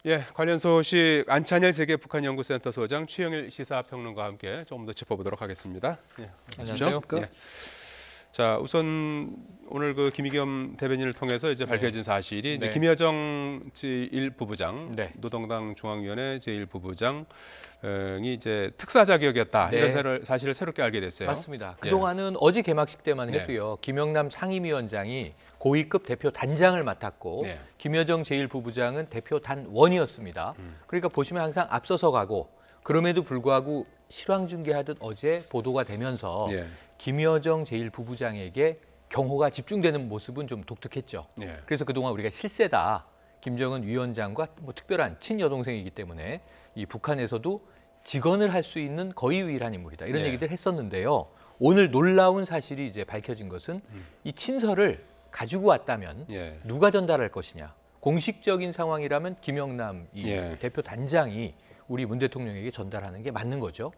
예, 관련 소식 안찬열 세계북한연구센터 소장 최영일 시사평론가와 함께 조금 더 짚어보도록 하겠습니다. 예, 안녕하세요. 예. 자, 우선 오늘 그 김의겸 대변인을 통해서 이제 밝혀진 사실이 이제 김여정 제1부부장, 노동당 중앙위원회 제1부부장이 이제 특사 자격이었다 이런 사실을 새롭게 알게 됐어요. 맞습니다. 그동안은 어제 개막식 때만 했고요. 김영남 상임위원장이 고위급 대표 단장을 맡았고 김여정 제1부부장은 대표 단원이었습니다. 그러니까 보시면 항상 앞서서 가고 그럼에도 불구하고 실황 중계하듯 어제 보도가 되면서 김여정 제1부부장에게 경호가 집중되는 모습은 좀 독특했죠. 그래서 그동안 우리가 실세다. 김정은 위원장과 뭐 특별한 친여동생이기 때문에 이 북한에서도 직언을 할 수 있는 거의 유일한 인물이다. 이런 얘기들 했었는데요. 오늘 놀라운 사실이 이제 밝혀진 것은 이 친서를 가지고 왔다면 누가 전달할 것이냐. 공식적인 상황이라면 김영남 이 대표 단장이 우리 문 대통령에게 전달하는 게 맞는 거죠.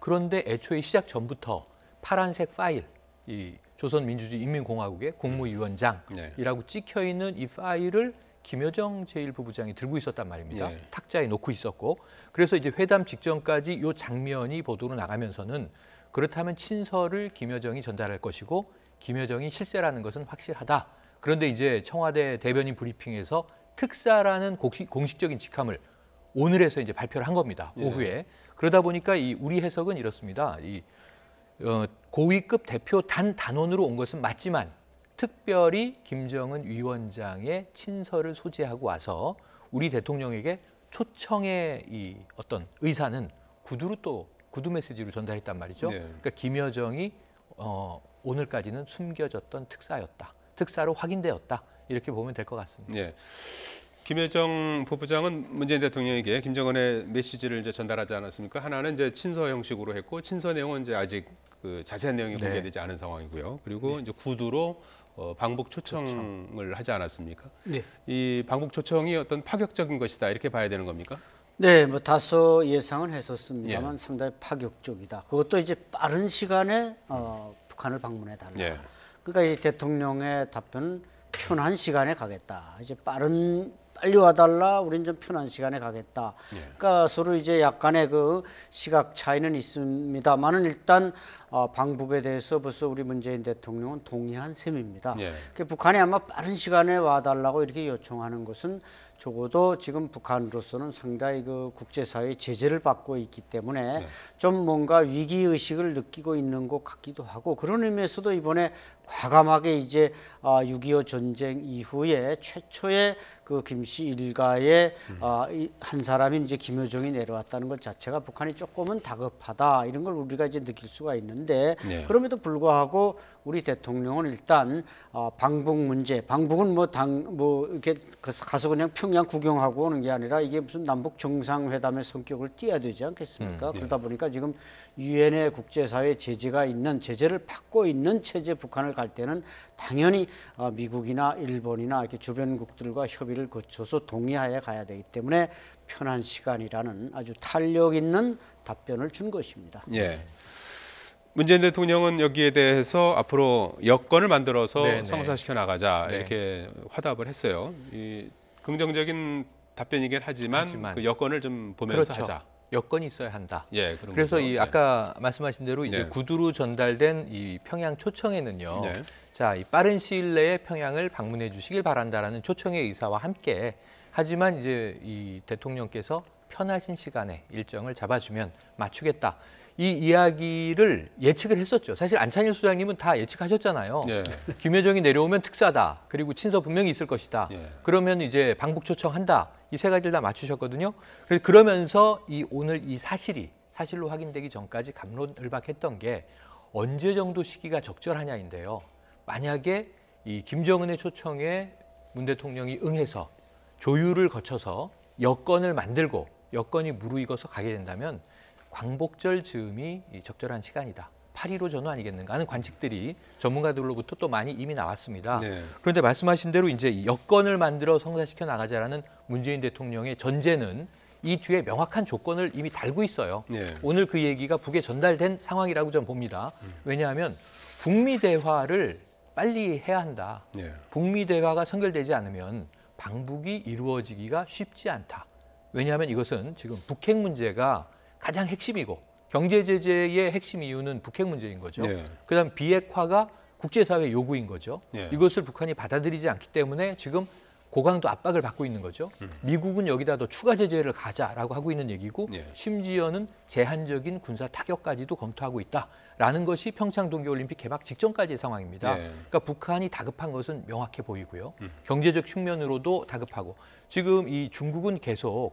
그런데 애초에 시작 전부터 파란색 파일, 이 조선민주주의 인민공화국의 국무위원장이라고 찍혀 있는 이 파일을 김여정 제1부부장이 들고 있었단 말입니다. 탁자에 놓고 있었고, 그래서 이제 회담 직전까지 이 장면이 보도로 나가면서는 그렇다면 친서를 김여정이 전달할 것이고 김여정이 실세라는 것은 확실하다. 그런데 이제 청와대 대변인 브리핑에서 특사라는 공식적인 직함을 오늘에서 이제 발표를 한 겁니다. 오후에. 그러다 보니까 이 우리 해석은 이렇습니다. 이 고위급 대표 단원으로 온 것은 맞지만 특별히 김정은 위원장의 친서를 소지하고 와서 우리 대통령에게 초청의 이 어떤 의사는 구두 메시지로 전달했단 말이죠. 그러니까 김여정이 오늘까지는 숨겨졌던 특사였다. 특사로 확인되었다. 이렇게 보면 될 것 같습니다. 김여정 부부장은 문재인 대통령에게 김정은의 메시지를 이제 전달하지 않았습니까? 하나는 이제 친서 형식으로 했고 친서 내용은 이제 아직 그 자세한 내용이 공개되지 않은 상황이고요. 그리고 이제 구두로 방북 초청을 하지 않았습니까? 이 방북 초청이 어떤 파격적인 것이다 이렇게 봐야 되는 겁니까? 네, 뭐 다소 예상은 했었습니다만 상당히 파격적이다. 그것도 이제 빠른 시간에 북한을 방문해 달라. 그러니까 이 대통령의 답변은 편한 시간에 가겠다. 이제 빨리 와달라. 우린 좀 편한 시간에 가겠다. 그러니까 서로 이제 약간의 그 시각 차이는 있습니다만은 일단 방북에 대해서 벌써 우리 문재인 대통령은 동의한 셈입니다. 그러니까 북한이 아마 빠른 시간에 와달라고 이렇게 요청하는 것은 적어도 지금 북한으로서는 상당히 그 국제사회의 제재를 받고 있기 때문에 좀 뭔가 위기의식을 느끼고 있는 것 같기도 하고 그런 의미에서도 이번에 과감하게 이제 6.25 전쟁 이후에 최초의 그 김씨 일가의 한 사람인 이제 김여정이 내려왔다는 것 자체가 북한이 조금은 다급하다 이런 걸 우리가 이제 느낄 수가 있는데 그럼에도 불구하고 우리 대통령은 일단 방북 문제, 방북은 뭐 이렇게 가서 그냥 평양 구경하고 오는 게 아니라 이게 무슨 남북 정상회담의 성격을 띠어야 되지 않겠습니까? 그러다 보니까 지금 유엔의 국제사회 제재를 받고 있는 체제 북한을 갈 때는 당연히 미국이나 일본이나 이렇게 주변국들과 협의를 거쳐서 동의하에 가야 되기 때문에 편한 시간이라는 아주 탄력 있는 답변을 준 것입니다. 문재인 대통령은 여기에 대해서 앞으로 여건을 만들어서 성사시켜 나가자 이렇게 화답을 했어요. 이 긍정적인 답변이긴 하지만 그 여건을 좀 보면서 하자. 여건이 있어야 한다. 그래서 이 아까 말씀하신 대로 이제 구두로 전달된 이 평양 초청에는요. 자, 이 빠른 시일 내에 평양을 방문해 주시길 바란다라는 초청의 의사와 함께 하지만 이제 이 대통령께서 편하신 시간에 일정을 잡아주면 맞추겠다. 이 이야기를 예측을 했었죠. 사실 안찬일 소장님은 다 예측하셨잖아요. 김여정이 내려오면 특사다. 그리고 친서 분명히 있을 것이다. 그러면 이제 방북 초청한다. 이 세 가지를 다 맞추셨거든요. 그러면서 오늘 이 사실로 확인되기 전까지 갑론을박했던 게 언제 정도 시기가 적절하냐인데요. 만약에 이 김정은의 초청에 문 대통령이 응해서 조율을 거쳐서 여건을 만들고 여건이 무르익어서 가게 된다면 광복절 즈음이 적절한 시간이다. 8.15 전후 아니겠는가 하는 관측들이 전문가들로부터 또 많이 이미 나왔습니다. 그런데 말씀하신 대로 이제 여건을 만들어 성사시켜 나가자라는 문재인 대통령의 전제는 이 뒤에 명확한 조건을 이미 달고 있어요. 오늘 그 얘기가 북에 전달된 상황이라고 저는 봅니다. 왜냐하면 북미 대화를 빨리 해야 한다. 북미 대화가 선결되지 않으면 방북이 이루어지기가 쉽지 않다. 왜냐하면 이것은 지금 북핵 문제가 가장 핵심이고 경제 제재의 핵심 이유는 북핵 문제인 거죠. 그다음 비핵화가 국제사회 요구인 거죠. 이것을 북한이 받아들이지 않기 때문에 지금 고강도 압박을 받고 있는 거죠. 미국은 여기다 더 추가 제재를 가자라고 하고 있는 얘기고 심지어는 제한적인 군사 타격까지도 검토하고 있다라는 것이 평창 동계올림픽 개막 직전까지의 상황입니다. 그러니까 북한이 다급한 것은 명확해 보이고요. 경제적 측면으로도 다급하고 지금 이 중국은 계속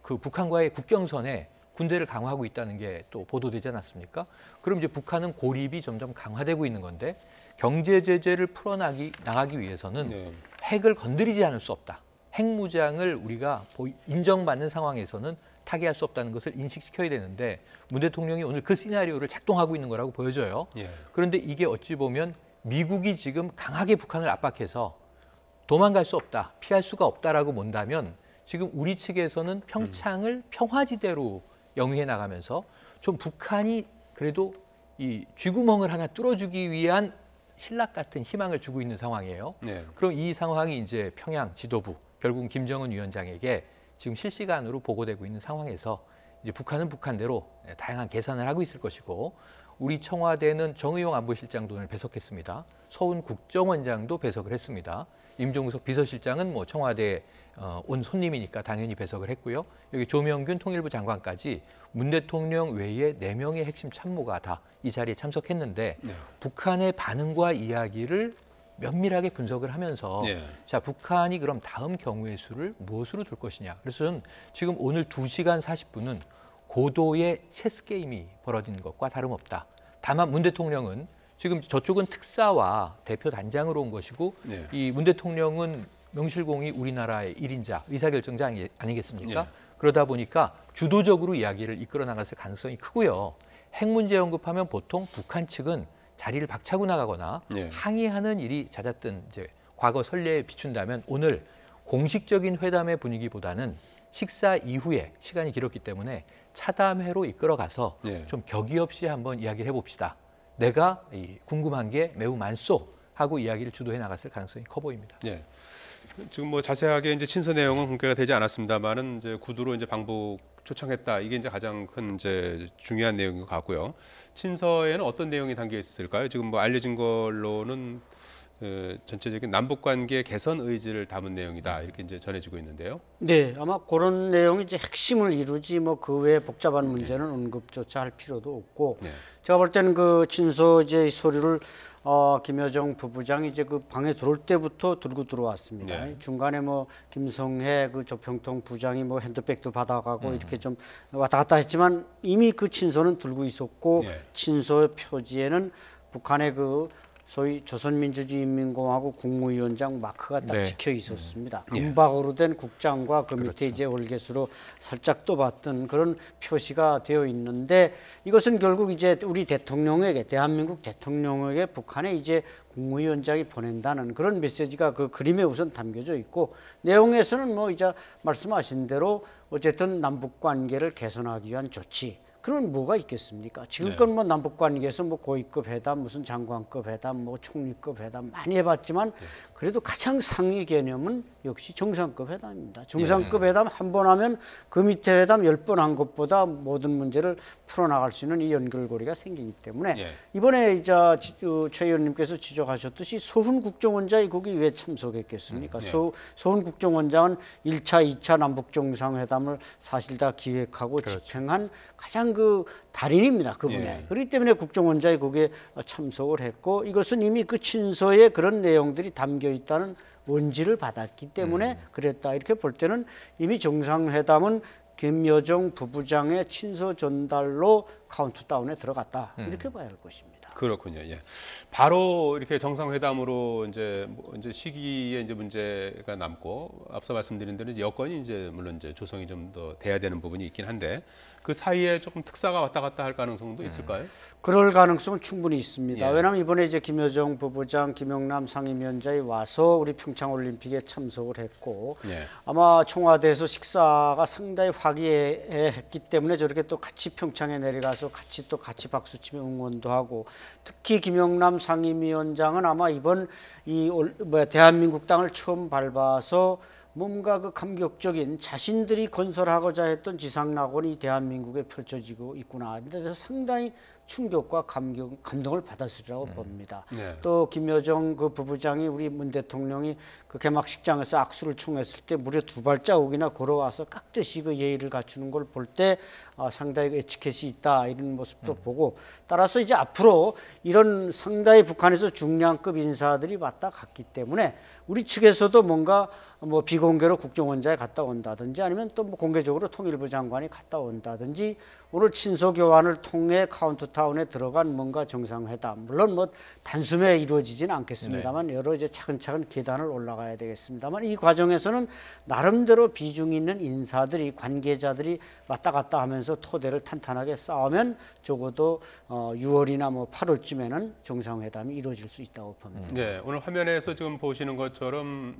그 북한과의 국경선에 군대를 강화하고 있다는 게 또 보도되지 않았습니까? 그럼 이제 북한은 고립이 점점 강화되고 있는 건데 경제 제재를 풀어나가기 위해서는 핵을 건드리지 않을 수 없다. 핵무장을 우리가 인정받는 상황에서는 타개할 수 없다는 것을 인식시켜야 되는데 문 대통령이 오늘 그 시나리오를 작동하고 있는 거라고 보여져요. 그런데 이게 어찌 보면 미국이 지금 강하게 북한을 압박해서 도망갈 수 없다, 피할 수가 없다라고 본다면 지금 우리 측에서는 평창을 평화지대로 영위해 나가면서 좀 북한이 그래도 이 쥐구멍을 하나 뚫어주기 위한 신락 같은 희망을 주고 있는 상황이에요. 그럼 이 상황이 이제 평양 지도부, 결국 김정은 위원장에게 지금 실시간으로 보고되고 있는 상황에서 이제 북한은 북한대로 다양한 계산을 하고 있을 것이고 우리 청와대는 정의용 안보실장도 오늘 배석했습니다. 서훈 국정원장도 배석을 했습니다. 임종석 비서실장은 뭐 청와대에 온 손님이니까 당연히 배석을 했고요. 여기 조명균 통일부 장관까지 문 대통령 외에 4명의 핵심 참모가 다 이 자리에 참석했는데 북한의 반응과 이야기를 면밀하게 분석을 하면서 자 북한이 그럼 다음 경우의 수를 무엇으로 둘 것이냐. 그래서 저는 지금 오늘 2시간 40분은 고도의 체스 게임이 벌어진 것과 다름없다. 다만 문 대통령은 지금 저쪽은 특사와 대표 단장으로 온 것이고 이 문 대통령은 명실공히 우리나라의 1인자, 의사결정자 아니겠습니까? 그러다 보니까 주도적으로 이야기를 이끌어 나갔을 가능성이 크고요. 핵 문제 언급하면 보통 북한 측은 자리를 박차고 나가거나 항의하는 일이 잦았던 이제 과거 선례에 비춘다면 오늘 공식적인 회담의 분위기보다는 식사 이후에 시간이 길었기 때문에 차담회로 이끌어가서 좀 격의 없이 한번 이야기를 해봅시다. 내가 궁금한 게 매우 많소 하고 이야기를 주도해 나갔을 가능성이 커 보입니다. 지금 뭐 자세하게 이제 친서 내용은 공개가 되지 않았습니다만은 이제 구두로 이제 방북 초청했다. 이게 이제 가장 큰 이제 중요한 내용인 것 같고요. 친서에는 어떤 내용이 담겨 있을까요? 지금 뭐 알려진 걸로는 전체적인 남북 관계 개선 의지를 담은 내용이다. 이렇게 이제 전해지고 있는데요. 네, 아마 그런 내용이 이제 핵심을 이루지 뭐 그 외에 복잡한 문제는 언급조차 할 필요도 없고 제가 볼 때는 그 친서 이제 서류를 김여정 부부장이 이제 그 방에 들어올 때부터 들고 들어왔습니다. 중간에 뭐 김성해 그 조평통 부장이 뭐 핸드백도 받아가고 이렇게 좀 왔다 갔다 했지만 이미 그 친서는 들고 있었고 친서의 표지에는 북한의 그 소위 조선민주주의인민공화국 국무위원장 마크가 딱 찍혀 있었습니다. 금박으로 된 국장과 그 밑에 이제 월계수로 살짝 떠봤던 그런 표시가 되어 있는데 이것은 결국 이제 우리 대통령에게 대한민국 대통령에게 북한에 이제 국무위원장이 보낸다는 그런 메시지가 그 그림에 우선 담겨져 있고 내용에서는 뭐 이제 말씀하신 대로 어쨌든 남북 관계를 개선하기 위한 조치. 그럼 뭐가 있겠습니까? 지금껏 뭐 남북 관계에서 뭐 고위급 회담, 무슨 장관급 회담, 뭐 총리급 회담 많이 해봤지만 그래도 가장 상위 개념은 역시 정상급 회담입니다. 정상급 회담 한 번 하면 그 밑에 회담 10번 한 것보다 모든 문제를 풀어나갈 수 있는 이 연결고리가 생기기 때문에 이번에 이제 최 의원님께서 지적하셨듯이 서훈 국정원장이 거기 왜 참석했겠습니까? 서훈 국정원장은 1차, 2차 남북 정상회담을 사실 다 기획하고 집행한 가장 그 달인입니다. 그분에. 그렇기 때문에 국정원장이 거기에 참석을 했고 이것은 이미 그 친서에 그런 내용들이 담겨 있다는 원지를 받았기 때문에 그랬다. 이렇게 볼 때는 이미 정상회담은 김여정 부부장의 친서 전달로 카운트다운에 들어갔다. 이렇게 봐야 할 것입니다. 그렇군요. 바로 이렇게 정상회담으로 이제 시기에 이제 문제가 남고 앞서 말씀드린 대로 여건이 이제 물론 이제 조성이 좀 더 돼야 되는 부분이 있긴 한데 그 사이에 조금 특사가 왔다 갔다 할 가능성도 있을까요? 그럴 가능성은 충분히 있습니다. 왜냐하면 이번에 이제 김여정 부부장, 김영남 상임위원장이 와서 우리 평창올림픽에 참석을 했고 아마 청와대에서 식사가 상당히 화기애애했기 때문에 저렇게 또 같이 평창에 내려가서 같이 박수치며 응원도 하고 특히 김영남 상임위원장은 아마 이번 대한민국 땅을 처음 밟아서 뭔가 그 감격적인 자신들이 건설하고자 했던 지상낙원이 대한민국에 펼쳐지고 있구나. 그래서 상당히 충격과 감동을 받았으리라고 봅니다. 네. 또 김여정 그 부부장이 우리 문 대통령이 그 개막식장에서 악수를 청했을 때 무려 2발자국이나 걸어와서 깍듯이 그 예의를 갖추는 걸 볼 때 상당히 에티켓이 있다 이런 모습도 보고, 따라서 이제 앞으로 이런 상당히 북한에서 중량급 인사들이 왔다 갔기 때문에 우리 측에서도 뭔가 뭐 비공개로 국정원장이 갔다 온다든지 아니면 또 뭐 공개적으로 통일부 장관이 갔다 온다든지 오늘 친서 교환을 통해 카운트다운에 들어간 뭔가 정상회담, 물론 뭐 단숨에 이루어지지는 않겠습니다만 여러 이제 차근차근 계단을 올라가야 되겠습니다만 이 과정에서는 나름대로 비중 있는 인사들이 관계자들이 왔다 갔다 하면서 토대를 탄탄하게 쌓으면 적어도 6월이나 뭐 8월쯤에는 정상회담이 이루어질 수 있다고 봅니다. 네, 오늘 화면에서 지금 보시는 것처럼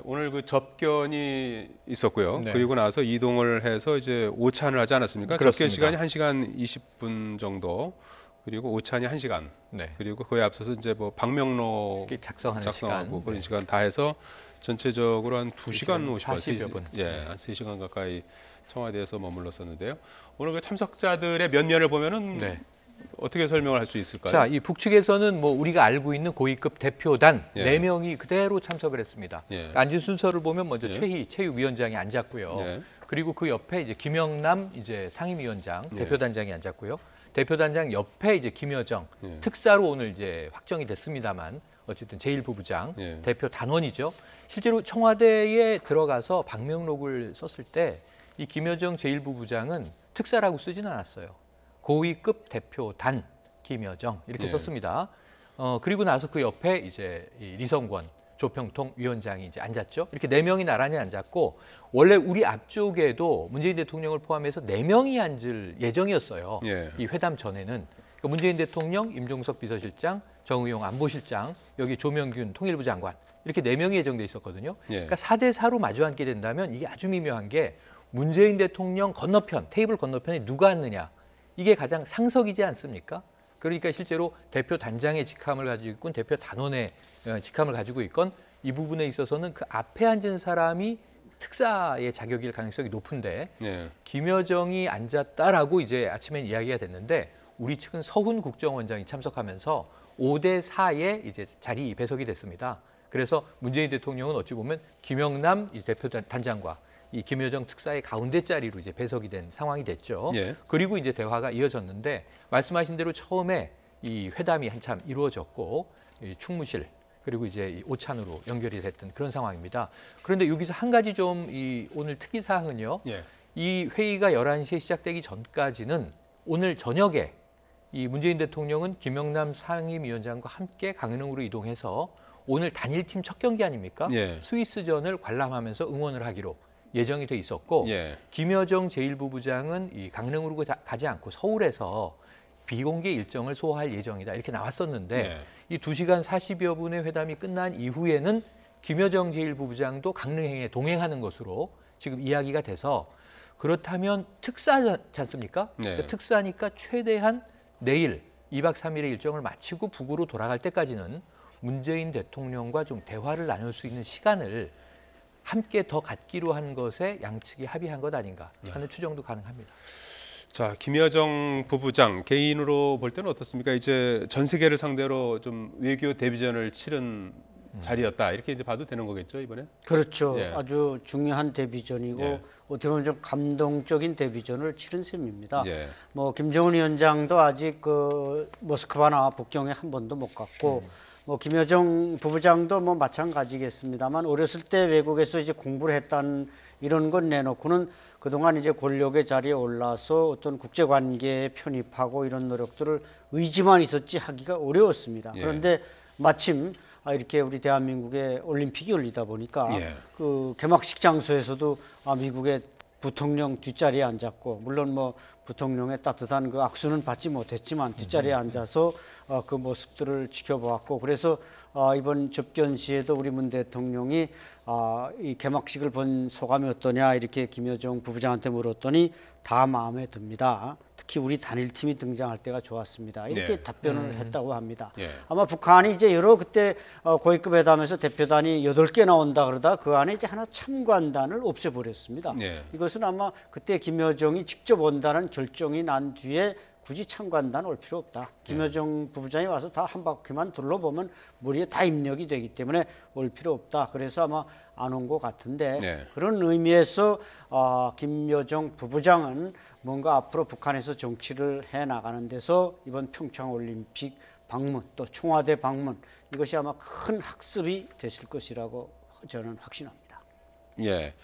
오늘 그 접견이 있었고요. 네. 그리고 나서 이동을 해서 이제 오찬을 하지 않았습니까? 그렇습니다. 접견 시간이 1시간 20분 정도. 그리고 오찬이 1시간. 네. 그리고 그에 앞서서 이제 뭐 방명록 작성하는 작성하고 시간. 그런 시간 다 해서 전체적으로 한 2시간 40여 분. 한 3시간 가까이 청와대에서 머물렀었는데요. 오늘 그 참석자들의 면면을 보면은 네. 어떻게 설명을 할 수 있을까요? 자, 이 북측에서는 뭐 우리가 알고 있는 고위급 대표단 예. 4명이 그대로 참석을 했습니다. 예. 앉은 순서를 보면 먼저 예. 최희 체육위원장이 앉았고요. 예. 그리고 그 옆에 이제 김영남 이제 상임위원장 예. 대표단장이 앉았고요. 대표단장 옆에 이제 김여정 예. 특사로 오늘 이제 확정이 됐습니다만 어쨌든 제1부부장 예. 대표 단원이죠. 실제로 청와대에 들어가서 방명록을 썼을 때 이 김여정 제1부부장은 특사라고 쓰지는 않았어요. 고위급 대표단 김여정 이렇게 예. 썼습니다. 그리고 나서 그 옆에 이제 이 리성권 조평통 위원장이 이제 앉았죠. 이렇게 4명이 나란히 앉았고 원래 우리 앞쪽에도 문재인 대통령을 포함해서 4명이 앉을 예정이었어요. 예. 이 회담 전에는 그러니까 문재인 대통령, 임종석 비서실장, 정의용 안보실장, 여기 조명균 통일부 장관 이렇게 4명이 예정돼 있었거든요. 예. 그러니까 4대 4로 마주 앉게 된다면 이게 아주 미묘한 게 문재인 대통령 건너편 테이블 건너편에 누가 앉느냐 이게 가장 상석이지 않습니까? 그러니까 실제로 대표 단장의 직함을 가지고 있건 대표 단원의 직함을 가지고 있건 이 부분에 있어서는 그 앞에 앉은 사람이 특사의 자격일 가능성이 높은데 예. 김여정이 앉았다라고 이제 아침에 이야기가 됐는데 우리 측은 서훈 국정원장이 참석하면서 5대 4에 이제 자리 배석이 됐습니다. 그래서 문재인 대통령은 어찌 보면 김영남 대표 단장과 이 김여정 특사의 가운데 자리로 이제 배석이 된 상황이 됐죠. 예. 그리고 이제 대화가 이어졌는데 말씀하신 대로 처음에 이 회담이 한참 이루어졌고 이 충무실 그리고 이제 이 오찬으로 연결이 됐던 그런 상황입니다. 그런데 여기서 한 가지 좀 이 오늘 특이 사항은요. 예. 이 회의가 11시에 시작되기 전까지는 오늘 저녁에 이 문재인 대통령은 김영남 상임위원장과 함께 강릉으로 이동해서 오늘 단일팀 첫 경기 아닙니까? 예. 스위스전을 관람하면서 응원을 하기로 예정이 돼 있었고 예. 김여정 제1부부장은 이 강릉으로 가지 않고 서울에서 비공개 일정을 소화할 예정이다 이렇게 나왔었는데 예. 이 2시간 40여 분의 회담이 끝난 이후에는 김여정 제1부부장도 강릉행에 동행하는 것으로 지금 이야기가 돼서 그렇다면 특사지 않습니까? 네. 그러니까 특사니까 최대한 내일 2박 3일의 일정을 마치고 북으로 돌아갈 때까지는 문재인 대통령과 좀 대화를 나눌 수 있는 시간을 함께 더 갖기로 한 것에 양측이 합의한 것 아닌가 하는 추정도 가능합니다. 자, 김여정 부부장 개인으로 볼 때는 어떻습니까? 이제 전 세계를 상대로 좀 외교 데뷔전을 치른 자리였다 이렇게 이제 봐도 되는 거겠죠 이번에? 그렇죠. 예. 아주 중요한 데뷔전이고 예. 어떻게 보면 좀 감동적인 데뷔전을 치른 셈입니다. 예. 뭐 김정은 위원장도 아직 그 모스크바나 북경에 한 번도 못 갔고 뭐 김여정 부부장도 뭐 마찬가지겠습니다만 어렸을 때 외국에서 이제 공부를 했다는 이런 건 내놓고는 그동안 이제 권력의 자리에 올라서 어떤 국제관계에 편입하고 이런 노력들을 의지만 있었지 하기가 어려웠습니다. 예. 그런데 마침 이렇게 우리 대한민국에 올림픽이 열리다 보니까 예. 그 개막식 장소에서도 미국의 부통령 뒷자리에 앉았고 물론 뭐 부통령의 따뜻한 그 악수는 받지 못했지만 뒷자리에 앉아서 그 모습들을 지켜보았고 그래서 이번 접견 시에도 우리 문 대통령이 이 개막식을 본 소감이 어떠냐 이렇게 김여정 부부장한테 물었더니 다 마음에 듭니다. 특히 우리 단일팀이 등장할 때가 좋았습니다. 이렇게 답변을 했다고 합니다. 아마 북한이 이제 여러 그때 고위급 회담에서 대표단이 8개 나온다 그러다 그 안에 이제 하나 참관단을 없애버렸습니다. 이것은 아마 그때 김여정이 직접 온다는 결정이 난 뒤에 굳이 참관단 올 필요 없다. 김여정 부부장이 와서 다 한 바퀴만 둘러보면 머리에 다 입력이 되기 때문에 올 필요 없다. 그래서 아마 안 온 것 같은데 그런 의미에서 김여정 부부장은 뭔가 앞으로 북한에서 정치를 해 나가는 데서 이번 평창올림픽 방문 또 청와대 방문 이것이 아마 큰 학습이 되실 것이라고 저는 확신합니다. 예.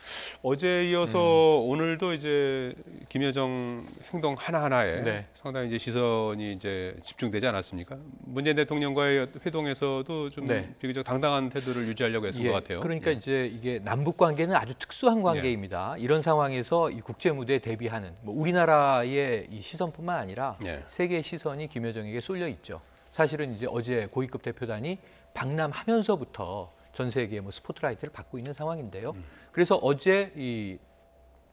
어제 이어서 오늘도 이제 김여정 행동 하나하나에 상당히 이제 시선이 이제 집중되지 않았습니까? 문재인 대통령과의 회동에서도 좀 비교적 당당한 태도를 유지하려고 했을 것 같아요. 그러니까 이제 이게 남북 관계는 아주 특수한 관계입니다. 이런 상황에서 이 국제 무대에 대비하는 뭐 우리나라의 이 시선뿐만 아니라 세계의 시선이 김여정에게 쏠려 있죠. 사실은 이제 어제 고위급 대표단이 방남하면서부터 전 세계의 뭐 스포트라이트를 받고 있는 상황인데요. 그래서 어제 이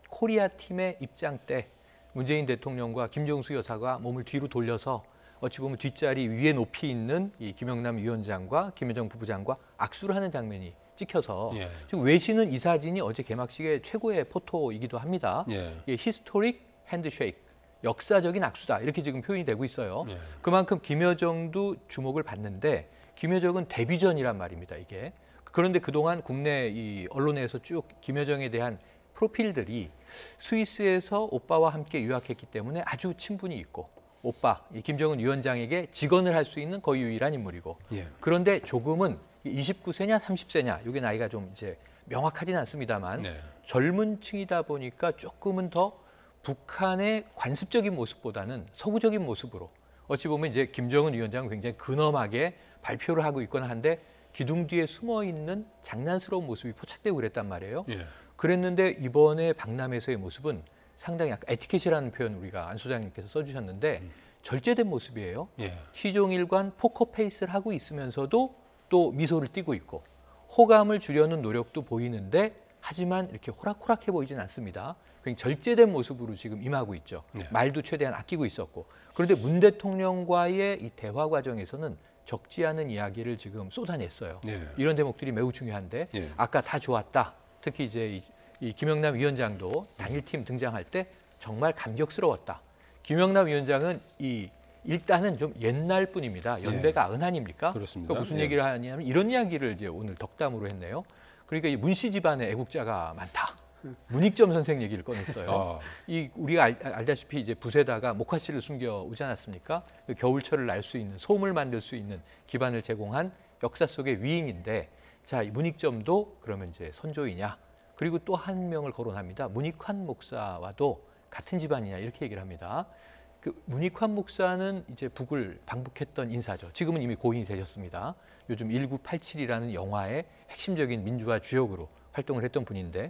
코리아 팀의 입장 때 문재인 대통령과 김정수 여사가 몸을 뒤로 돌려서 어찌 보면 뒷자리 위에 높이 있는 이 김영남 위원장과 김여정 부부장과 악수를 하는 장면이 찍혀서 지금 외신은 이 사진이 어제 개막식의 최고의 포토이기도 합니다. 이게 히스토릭 핸드쉐이크, 역사적인 악수다 이렇게 지금 표현이 되고 있어요. 그만큼 김여정도 주목을 받는데 김여정은 데뷔전이란 말입니다. 이게. 그런데 그동안 국내 이 언론에서 쭉 김여정에 대한 프로필들이 스위스에서 오빠와 함께 유학했기 때문에 아주 친분이 있고 오빠, 이 김정은 위원장에게 직언을 할 수 있는 거의 유일한 인물이고 그런데 조금은 29세냐 30세냐 이게 나이가 좀 이제 명확하진 않습니다만 젊은 층이다 보니까 조금은 더 북한의 관습적인 모습보다는 서구적인 모습으로 어찌 보면 이제 김정은 위원장은 굉장히 근엄하게 발표를 하고 있거나 한데 기둥 뒤에 숨어 있는 장난스러운 모습이 포착되고 그랬단 말이에요. 그랬는데 이번에 박람회에서의 모습은 상당히 약간 에티켓이라는 표현 우리가 안 소장님께서 써주셨는데 절제된 모습이에요. 시종일관 포커페이스를 하고 있으면서도 또 미소를 띠고 있고 호감을 주려는 노력도 보이는데 하지만 이렇게 호락호락해 보이진 않습니다. 굉장히 절제된 모습으로 지금 임하고 있죠. 말도 최대한 아끼고 있었고 그런데 문 대통령과의 이 대화 과정에서는 적지 않은 이야기를 지금 쏟아냈어요. 이런 대목들이 매우 중요한데 아까 다 좋았다. 특히 이제 이 김영남 위원장도 단일팀 등장할 때 정말 감격스러웠다. 김영남 위원장은 일단은 좀 옛날 분입니다. 연배가 90 아닙니까? 그렇습니다. 그러니까 무슨 얘기를 하냐면 이런 이야기를 이제 오늘 덕담으로 했네요. 그러니까 이 문씨 집안에 애국자가 많다. 문익점 선생 얘기를 꺼냈어요. 우리가 알다시피 이제 붓에다가 목화씨를 숨겨 오지 않았습니까? 그 겨울철을 날 수 있는 솜을 만들 수 있는 기반을 제공한 역사 속의 위인인데, 자, 이 문익점도 그러면 이제 선조이냐? 그리고 또 한 명을 거론합니다. 문익환 목사와도 같은 집안이냐 이렇게 얘기를 합니다. 그 문익환 목사는 이제 북을 방북했던 인사죠. 지금은 이미 고인이 되셨습니다. 요즘 1987이라는 영화의 핵심적인 민주화 주역으로 활동을 했던 분인데.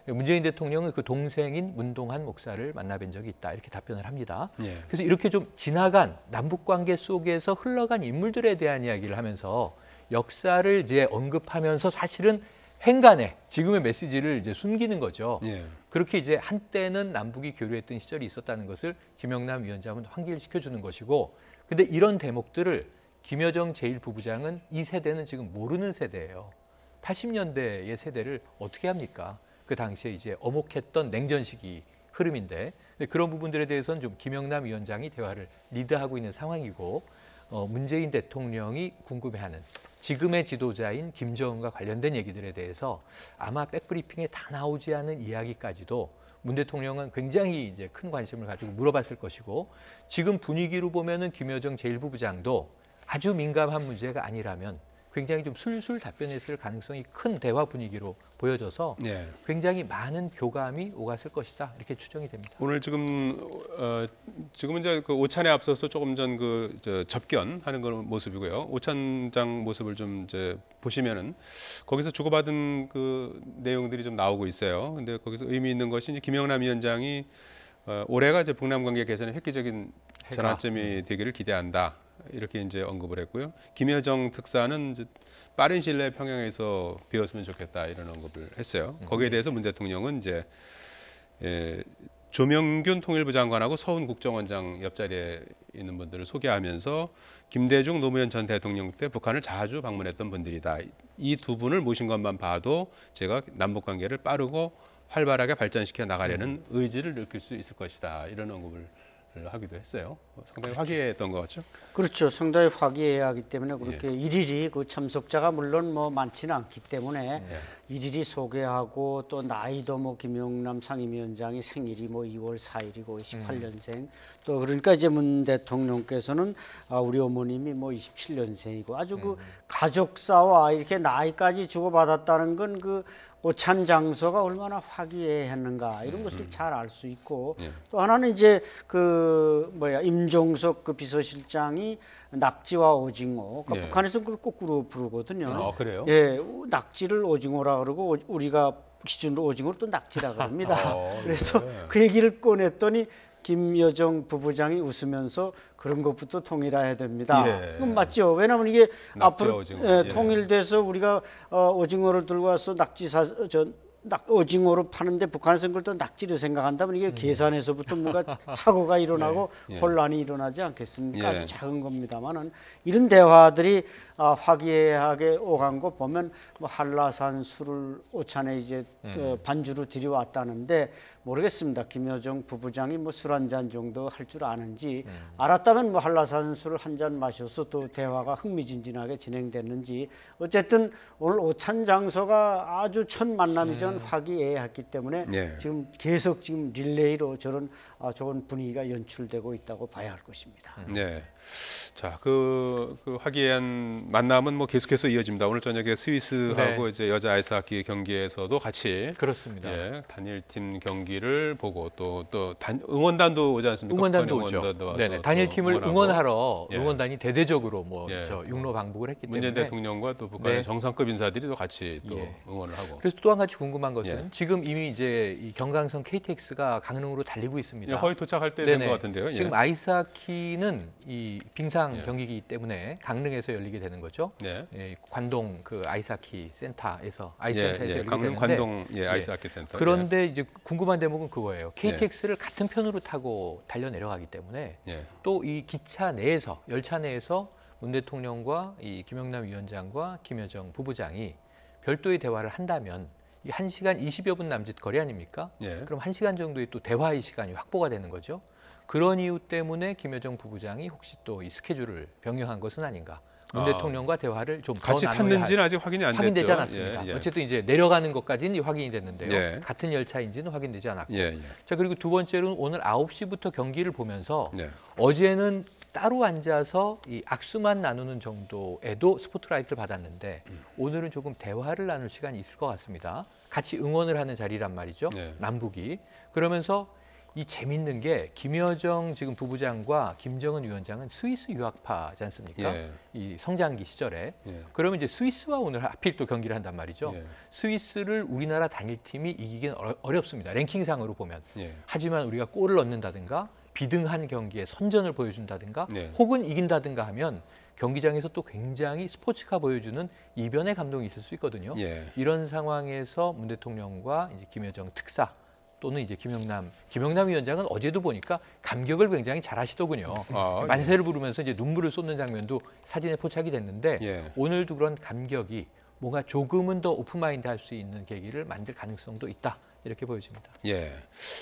문재인 대통령은 그 동생인 문동환 목사를 만나뵌 적이 있다 이렇게 답변을 합니다. 그래서 이렇게 좀 지나간 남북관계 속에서 흘러간 인물들에 대한 이야기를 하면서 역사를 이제 언급하면서 사실은 행간에 지금의 메시지를 이제 숨기는 거죠. 그렇게 이제 한때는 남북이 교류했던 시절이 있었다는 것을 김영남 위원장은 환기시켜주는 것이고, 근데 이런 대목들을 김여정 제1부부장은 이 세대는 지금 모르는 세대예요. 80년대의 세대를 어떻게 합니까? 그 당시에 이제 어목했던 냉전 시기 흐름인데 그런 부분들에 대해서는 좀 김영남 위원장이 대화를 리드하고 있는 상황이고 문재인 대통령이 궁금해하는 지금의 지도자인 김정은과 관련된 얘기들에 대해서 아마 백브리핑에 다 나오지 않은 이야기까지도 문 대통령은 굉장히 이제 큰 관심을 가지고 물어봤을 것이고, 지금 분위기로 보면은 김여정 제1부부장도 아주 민감한 문제가 아니라면 굉장히 좀 술술 답변했을 가능성이 큰 대화 분위기로 보여져서 굉장히 많은 교감이 오갔을 것이다 이렇게 추정이 됩니다. 오늘 지금은 이제 그 오찬에 앞서서 조금 전 그 접견하는 그런 모습이고요. 오찬장 모습을 좀 이제 보시면은 거기서 주고받은 그 내용들이 좀 나오고 있어요. 근데 거기서 의미 있는 것이 이제 김영남 위원장이 올해가 이제 북남 관계 개선의 획기적인 전환점이 되기를 기대한다. 이렇게 이제 언급을 했고요. 김여정 특사는 이제 빠른 시일 내에 평양에서 뵈었으면 좋겠다 이런 언급을 했어요. 거기에 대해서 문 대통령은 이제 조명균 통일부 장관하고 서훈 국정원장 옆자리에 있는 분들을 소개하면서 김대중 노무현 전 대통령 때 북한을 자주 방문했던 분들이다. 이 두 분을 모신 것만 봐도 제가 남북 관계를 빠르고 활발하게 발전시켜 나가려는 의지를 느낄 수 있을 것이다. 이런 언급을 하기도 했어요. 상당히 화기애애했던 것 같죠? 그렇죠. 상당히 화기애애하기 때문에 그렇게 일일이 그 참석자가 물론 뭐 많지는 않기 때문에 일일이 소개하고 또 나이도 뭐 김영남 상임위원장이 생일이 뭐 2월 4일이고 28년생 또 그러니까 이제 문 대통령께서는 우리 어머님이 뭐 27년생이고 아주 그 가족사와 이렇게 나이까지 주고받았다는 건 그 오찬 장소가 얼마나 화기애애했는가 이런 것을 잘 알 수 있고 또 하나는 이제 그 임종석 그 비서실장이 낙지와 오징어 그러니까 북한에서 그걸 거꾸로 부르거든요. 그래요? 예, 낙지를 오징어라 그러고 우리가 기준으로 오징어를 또 낙지라 그럽니다. 그래서 그 얘기를 꺼냈더니 김여정 부부장이 웃으면서 그런 것부터 통일해야 됩니다. 그건 맞죠. 왜냐하면 이게 앞으로 오징어. 통일돼서 우리가 오징어를 들고 와서 오징어로 파는데 북한에서는 그걸 또 낙지로 생각한다면 이게 계산에서부터 뭔가 착오가 일어나고 혼란이 일어나지 않겠습니까? 아주 작은 겁니다만은 이런 대화들이 화기애애하게 오간 거 보면 뭐 한라산 술을 오찬에 이제 반주로 들여왔다는데 모르겠습니다. 김여정 부부장이 뭐 술 한 잔 정도 할 줄 아는지 알았다면 뭐 한라산 술을 한 잔 마셔서 또 대화가 흥미진진하게 진행됐는지 어쨌든 오늘 오찬 장소가 아주 첫 만남이 전 화기애애했기 때문에 지금 계속 지금 릴레이로 저런 좋은 분위기가 연출되고 있다고 봐야 할 것입니다. 네. 자, 그 화기애애한 만남은 뭐 계속해서 이어집니다. 오늘 저녁에 스위스하고 이제 여자 아이스하키 경기에서도 같이 그렇습니다. 단일팀 경기를 보고 또 응원단도 오지 않습니까? 응원단도 오죠. 네네. 단일팀을 응원하러 응원단이 대대적으로 저 육로 방북을 했기 때문에 문재인 대통령과 또 북한의 정상급 인사들이 또 같이 또 응원을 하고. 그래서 또 한 가지 궁금한 것은 지금 이미 이제 이 경강선 KTX가 강릉으로 달리고 있습니다. 거의 도착할 때 된 것 같은데요. 지금 아이스하키는 이 빙상 경기이기 때문에 강릉에서 열리게 되는 거죠. 관동 그 아이스하키 센터에서 아이센터에서 열리게 강릉 되는데 관동 아이스하키 센터. 그런데 이제 궁금한 대목은 그거예요. KTX를 같은 편으로 타고 달려 내려가기 때문에 또 이 기차 내에서 열차 내에서 문 대통령과 이 김영남 위원장과 김여정 부부장이 별도의 대화를 한다면 이 1시간 20여 분 남짓 거리 아닙니까? 그럼 1시간 정도의 또 대화의 시간이 확보가 되는 거죠. 그런 이유 때문에 김여정 부부장이 혹시 또 이 스케줄을 변경한 것은 아닌가? 문 대통령과 대화를 좀 같이 탔는지는 아직 확인이 안 됐죠. 확인되지 않았습니다. 어쨌든 이제 내려가는 것까지는 확인이 됐는데요. 같은 열차인지는 확인되지 않았고. 자, 그리고 두 번째로는 오늘 9시부터 경기를 보면서 어제는 따로 앉아서 이 악수만 나누는 정도에도 스포트라이트를 받았는데 오늘은 조금 대화를 나눌 시간이 있을 것 같습니다. 같이 응원을 하는 자리란 말이죠. 남북이. 그러면서 이 재밌는 게 김여정 지금 부부장과 김정은 위원장은 스위스 유학파지 않습니까? 이 성장기 시절에. 그러면 이제 스위스와 오늘 하필 또 경기를 한단 말이죠. 스위스를 우리나라 단일팀이 이기기는 어렵습니다. 랭킹상으로 보면. 하지만 우리가 골을 넣는다든가 비등한 경기에 선전을 보여준다든가 혹은 이긴다든가 하면 경기장에서 또 굉장히 스포츠카 보여주는 이변의 감동이 있을 수 있거든요. 이런 상황에서 문 대통령과 이제 김여정 특사 또는 이제 김영남 위원장은 어제도 보니까 감격을 굉장히 잘하시더군요. 만세를 부르면서 이제 눈물을 쏟는 장면도 사진에 포착이 됐는데 오늘도 그런 감격이 뭔가 조금은 더 오픈마인드 할 수 있는 계기를 만들 가능성도 있다. 이렇게 보여집니다.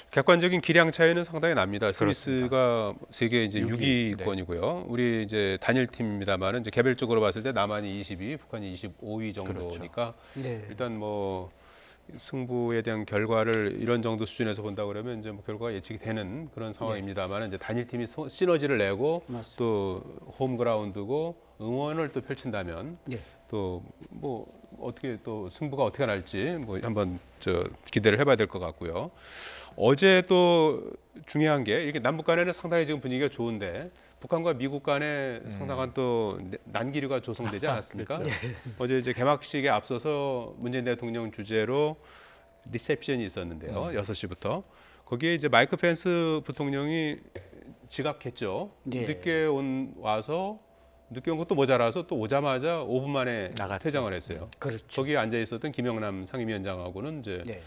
객관적인 기량 차이는 상당히 납니다. 스위스가 세계 이제 6위권이고요. 우리 이제 단일팀입니다만은 이제 개별적으로 봤을 때 남한이 22위, 북한이 25위 정도니까 일단 뭐 승부에 대한 결과를 이런 정도 수준에서 본다 그러면 이제 뭐 결과가 예측이 되는 그런 상황입니다만 이제 단일팀이 시너지를 내고 또 홈그라운드고 응원을 또 펼친다면 또 뭐 어떻게 또 승부가 어떻게 날지 뭐 한번 기대를 해봐야 될 것 같고요. 어제 또 중요한 게 이렇게 남북 간에는 상당히 지금 분위기가 좋은데 북한과 미국 간에 상당한 또 난기류가 조성되지 않았습니까? 어제 이제 개막식에 앞서서 문재인 대통령 주재로 리셉션이 있었는데요. 6시부터. 거기에 이제 마이크 펜스 부통령이 지각했죠. 예. 와서 늦게 온 것도 모자라서 또 오자마자 5분 만에 나갔죠. 퇴장을 했어요. 그렇죠. 거기에 앉아 있었던 김영남 상임위원장하고는 이제 네.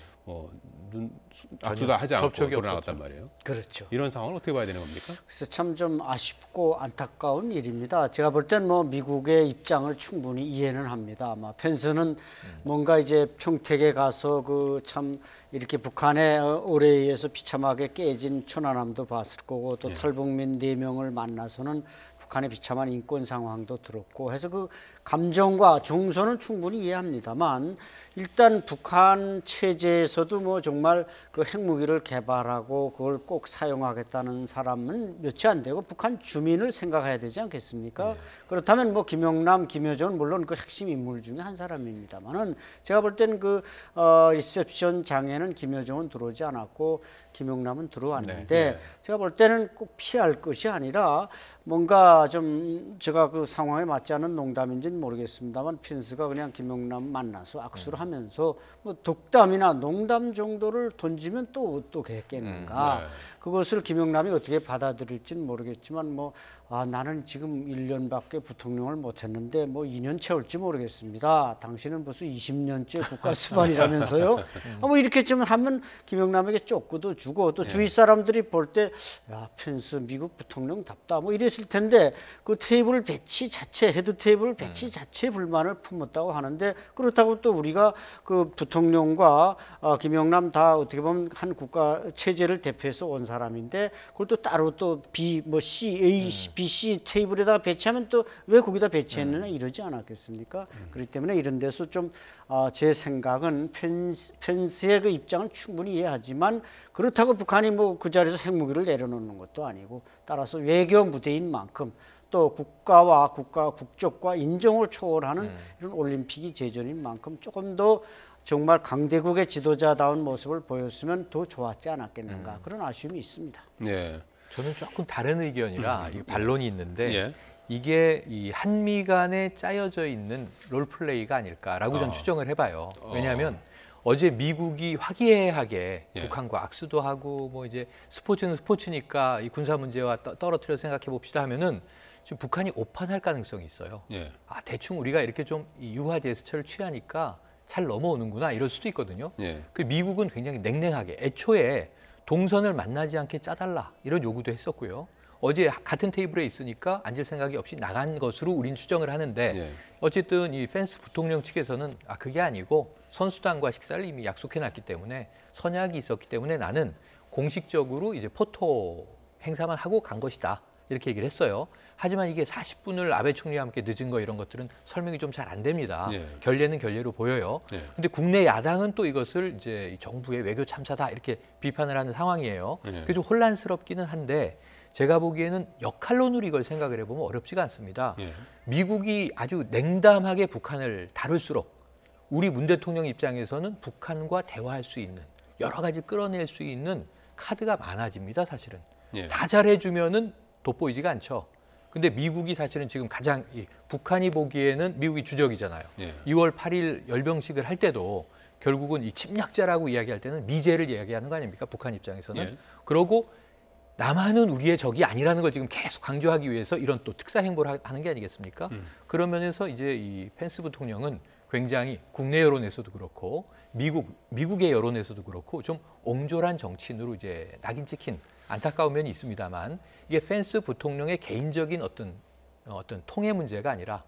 악수도 하지 않고 접촉이 돌아나갔단 말이에요. 그렇죠. 이런 상황을 어떻게 봐야 되는 겁니까? 그래서 참 좀 아쉽고 안타까운 일입니다. 제가 볼 땐 뭐 미국의 입장을 충분히 이해는 합니다. 아마 펜스는 뭔가 이제 평택에 가서 그 참 이렇게 북한의 어뢰에 의해서 비참하게 깨진 천안함도 봤을 거고 또 탈북민 4명을 만나서는 북한의 비참한 인권 상황도 들었고 해서 그 감정과 정서는 충분히 이해합니다만 일단 북한 체제에서도 뭐 정말 그 핵무기를 개발하고 그걸 꼭 사용하겠다는 사람은 몇이 안 되고 북한 주민을 생각해야 되지 않겠습니까? 그렇다면 뭐 김영남, 김여정은 물론 그 핵심 인물 중에 한 사람입니다만은 제가 볼 때는 그 리셉션 장에는 김여정은 들어오지 않았고 김영남은 들어왔는데 제가 볼 때는 꼭 피할 것이 아니라 뭔가 좀 제가 그 상황에 맞지 않은 농담인지는 모르겠습니다만 펜스가 그냥 김영남 만나서 악수를 하면서 뭐 덕담이나 농담 정도를 던지면 또 어떻겠겠는가. 그것을 김영남이 어떻게 받아들일지는 모르겠지만 뭐 나는 지금 1년밖에 부통령을 못했는데 뭐 2년 채울지 모르겠습니다. 당신은 벌써 20년째 국가수반이라면서요. 뭐 이렇게 좀 하면 김영남에게 쪼꾸도 주고 또 주위 사람들이 볼 때 야 펜스 미국 부통령답다 뭐 이랬을 텐데 그 테이블 배치 자체 헤드 테이블 배치 자체 불만을 품었다고 하는데 그렇다고 또 우리가 그 부통령과 김영남 다 어떻게 보면 한 국가 체제를 대표해서 온 사람인데 그걸 또 따로 또 B 뭐 C A B C 테이블에다가 배치하면 또 왜 거기다 배치했느냐 이러지 않았겠습니까? 그렇기 때문에 이런 데서 좀 제 생각은 펜스의 그 입장은 충분히 이해하지만 그렇다고 북한이 뭐 그 자리에서 핵무기를 내려놓는 것도 아니고 따라서 외교 무대인 만큼 또 국가와 국적과 인종을 초월하는 이런 올림픽이 제전인 만큼 조금 더 정말 강대국의 지도자다운 모습을 보였으면 더 좋았지 않았겠는가 그런 아쉬움이 있습니다. 네. 저는 조금 다른 의견이라 이 반론이 있는데 예. 이게 이 한미 간에 짜여져 있는 롤플레이가 아닐까라고 전 추정을 해봐요. 왜냐하면 어제 미국이 화기애애하게 북한과 악수도 하고 뭐 이제 스포츠는 스포츠니까 이 군사 문제와 떨어뜨려 생각해 봅시다 하면은 지금 북한이 오판할 가능성이 있어요. 대충 우리가 이렇게 좀 유화 제스처를 취하니까 잘 넘어오는구나 이럴 수도 있거든요. 그 미국은 굉장히 냉랭하게 애초에 동선을 만나지 않게 짜달라 이런 요구도 했었고요. 어제 같은 테이블에 있으니까 앉을 생각이 없이 나간 것으로 우린 추정을 하는데 어쨌든 이 펜스 부통령 측에서는 그게 아니고 선수단과 식사를 이미 약속해놨기 때문에 선약이 있었기 때문에 나는 공식적으로 이제 포토 행사만 하고 간 것이다 이렇게 얘기를 했어요. 하지만 이게 40분을 아베 총리와 함께 늦은 거 이런 것들은 설명이 좀 잘 안 됩니다. 결례는 결례로 보여요. 근데 국내 야당은 또 이것을 이제 정부의 외교 참사다 이렇게 비판을 하는 상황이에요. 그게 좀 혼란스럽기는 한데 제가 보기에는 역할론으로 이걸 생각을 해보면 어렵지가 않습니다. 미국이 아주 냉담하게 북한을 다룰수록 우리 문 대통령 입장에서는 북한과 대화할 수 있는 여러 가지 끌어낼 수 있는 카드가 많아집니다. 사실은 다 잘해주면은 돋보이지가 않죠. 근데 미국이 사실은 지금 가장 북한이 보기에는 미국이 주적이잖아요. 2월 8일 열병식을 할 때도 결국은 이 침략자라고 이야기할 때는 미제를 이야기하는 거 아닙니까? 북한 입장에서는. 그러고 남한은 우리의 적이 아니라는 걸 지금 계속 강조하기 위해서 이런 또 특사 행보를 하는 게 아니겠습니까? 그런 면에서 이제 이 펜스 부통령은 굉장히 국내 여론에서도 그렇고 미국의 여론에서도 그렇고 좀 옹졸한 정치인으로 이제 낙인 찍힌 안타까운 면이 있습니다만 이게 펜스 부통령의 개인적인 어떤 통해 문제가 아니라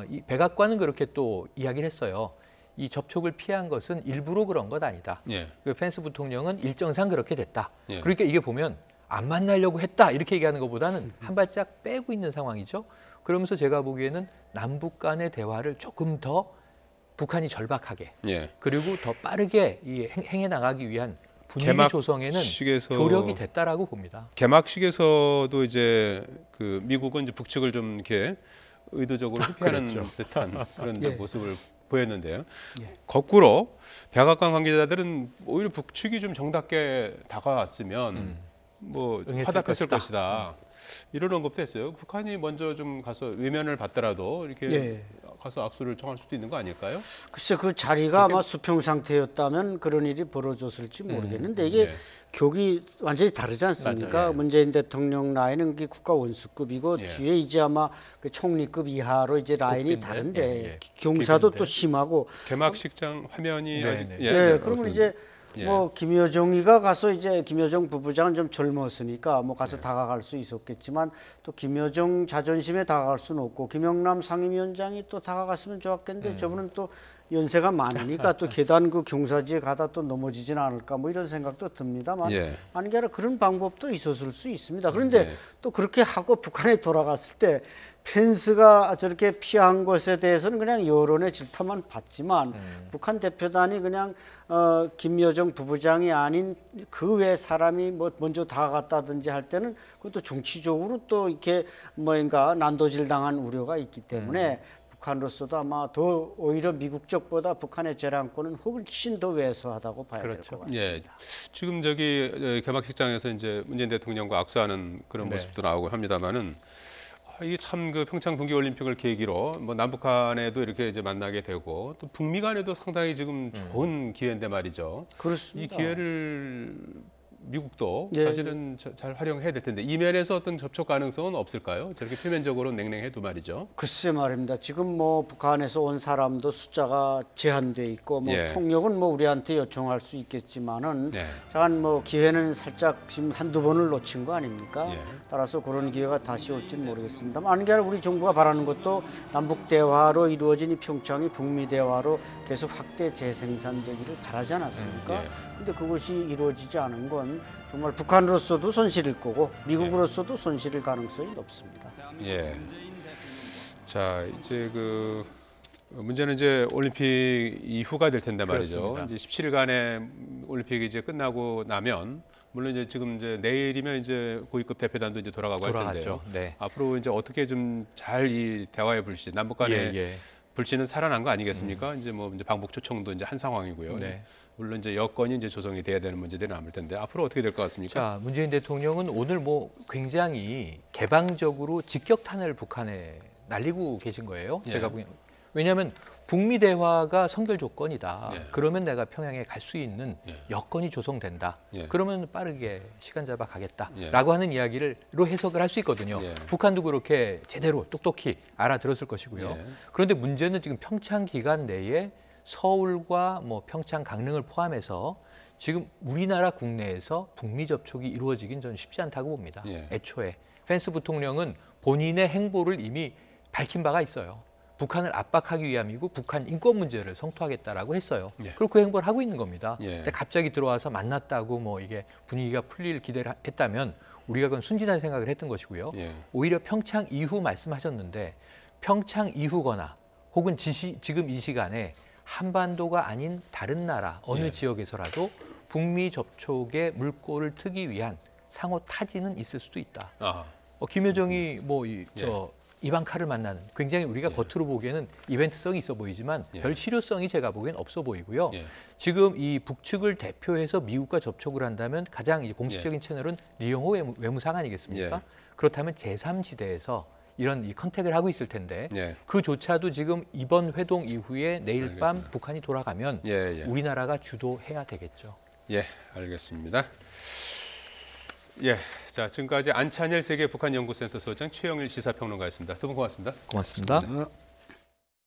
이 백악관은 그렇게 또 이야기를 했어요. 이 접촉을 피한 것은 일부러 그런 것 아니다. 그 펜스 부통령은 일정상 그렇게 됐다. 그러니까 이게 보면 안 만나려고 했다 이렇게 얘기하는 것보다는 한 발짝 빼고 있는 상황이죠. 그러면서 제가 보기에는 남북 간의 대화를 조금 더 북한이 절박하게 그리고 더 빠르게 행해 나가기 위한 분위기 조성에는 조력이 됐다라고 봅니다. 개막식에서도 이제 그 미국은 이제 북측을 좀 이렇게 의도적으로 회피하는 듯한 그런 모습을 보였는데요. 거꾸로 백악관 관계자들은 오히려 북측이 좀 정답게 다가왔으면 뭐 화답했을 것이다. 이런 언급도 했어요. 북한이 먼저 좀 가서 외면을 받더라도 이렇게 가서 악수를 청할 수도 있는 거 아닐까요? 글쎄 그 자리가 아마 수평 상태였다면 그런 일이 벌어졌을지 모르겠는데 이게 예. 격이 완전히 다르지 않습니까? 맞아요. 예. 문재인 대통령 라인은 그 국가 원수급이고 예. 뒤에 이제 아마 그 총리급 이하로 이제 라인이 국빈데, 다른데 예, 예. 경사도 국빈데. 또 심하고 개막식장 화면이 네, 아직 네. 예, 그러면 이제 예. 뭐 김여정이가 가서 이제 김여정 부부장은 좀 젊었으니까 뭐 가서 다가갈 수 있었겠지만 또 김여정 자존심에 다가갈 수는 없고 김영남 상임위원장이 또 다가갔으면 좋았겠는데 저분은 또 연세가 많으니까 또 계단 그 경사지에 가다 또 넘어지진 않을까 뭐 이런 생각도 듭니다만 예. 아니 게 아니라 그런 방법도 있었을 수 있습니다. 그런데 예. 또 그렇게 하고 북한에 돌아갔을 때 펜스가 저렇게 피한 것에 대해서는 그냥 여론의 질타만 받지만 북한 대표단이 그냥 김여정 부부장이 아닌 그 외 사람이 뭐 먼저 다가갔다든지 할 때는 그것도 정치적으로 또 이렇게 뭔가 난도질 당한 우려가 있기 때문에 북한으로서도 아마 더 오히려 미국 쪽보다 북한의 재량권은 훨씬 더 왜소하다고 봐야 될 것 같습니다. 예, 지금 저기 개막식장에서 이제 문재인 대통령과 악수하는 그런 네. 모습도 나오고 합니다만은 이게 참 그 평창 동계올림픽을 계기로 뭐 남북한에도 이렇게 이제 만나게 되고 또 북미 간에도 상당히 지금 좋은 기회인데 말이죠. 이 그렇습니다. 기회를 미국도 네. 사실은 잘 활용해야 될 텐데 이 면에서 어떤 접촉 가능성은 없을까요? 저렇게 표면적으로 냉랭해도 말이죠. 글쎄 말입니다. 지금 뭐 북한에서 온 사람도 숫자가 제한돼 있고 뭐 예. 통역은 뭐 우리한테 요청할 수 있겠지만은 네. 잠깐 뭐 기회는 살짝 지금 한두 번을 놓친 거 아닙니까? 예. 따라서 그런 기회가 다시 올지는 모르겠습니다만 아니 게 아니라 우리 정부가 바라는 것도 남북 대화로 이루어진 이 평창이 북미 대화로 계속 확대 재생산되기를 바라지 않았습니까? 예. 근데 그것이 이루어지지 않은 건 정말 북한으로서도 손실일 거고 미국으로서도 손실일 가능성이 높습니다. 예. 자, 이제 그 문제는 이제 올림픽 이후가 될 텐데 말이죠. 그렇습니다. 이제 17일간의 올림픽이 이제 끝나고 나면 물론 이제 지금 이제 내일이면 이제 고위급 대표단도 이제 돌아가고 할 텐데요. 돌아가죠. 네. 앞으로 이제 어떻게 좀 잘 이 대화의 불씨, 남북 간의 예. 불씨는 살아난 거 아니겠습니까? 이제 뭐 이제 방북 초청도 이제 한 상황이고요. 네. 물론 이제 여건이 이제 조성이 돼야 되는 문제들이 남을 텐데 앞으로 어떻게 될 것 같습니까? 자, 문재인 대통령은 오늘 뭐 굉장히 개방적으로 직격탄을 북한에 날리고 계신 거예요. 예. 제가 보기엔. 왜냐하면 북미 대화가 선결 조건이다. 예. 그러면 내가 평양에 갈 수 있는 예. 여건이 조성된다. 예. 그러면 빠르게 시간 잡아 가겠다라고 예. 하는 이야기로 해석을 할 수 있거든요. 예. 북한도 그렇게 제대로 똑똑히 알아들었을 것이고요. 예. 그런데 문제는 지금 평창 기간 내에 서울과 뭐 평창 강릉을 포함해서 지금 우리나라 국내에서 북미 접촉이 이루어지긴 전 쉽지 않다고 봅니다. 예. 애초에 펜스 부통령은 본인의 행보를 이미 밝힌 바가 있어요. 북한을 압박하기 위함이고 북한 인권 문제를 성토하겠다라고 했어요. 예. 그리고 그 행보를 하고 있는 겁니다. 예. 근데 갑자기 들어와서 만났다고 뭐 이게 분위기가 풀릴 기대를 했다면 우리가 그건 순진한 생각을 했던 것이고요. 예. 오히려 평창 이후 말씀하셨는데 평창 이후거나 혹은 지금 이 시간에 한반도가 아닌 다른 나라 어느 예. 지역에서라도 북미 접촉에 물꼬를 트기 위한 상호 타진은 있을 수도 있다. 아, 김여정이 뭐 이방카를 만나는 굉장히 우리가 예. 겉으로 보기에는 이벤트성이 있어 보이지만 예. 별 실효성이 제가 보기엔 없어 보이고요. 예. 지금 이 북측을 대표해서 미국과 접촉을 한다면 가장 이 공식적인 채널은 리용호 외무상 아니겠습니까? 예. 그렇다면 제3지대에서 이런 이 컨택을 하고 있을 텐데 예. 그조차도 지금 이번 회동 이후에 내일 밤 알겠습니다. 북한이 돌아가면 예, 예. 우리나라가 주도해야 되겠죠. 예, 알겠습니다. 예, 자 지금까지 안찬일 세계 북한연구센터 소장 최영일 시사평론가였습니다. 두 분 고맙습니다. 고맙습니다. 어,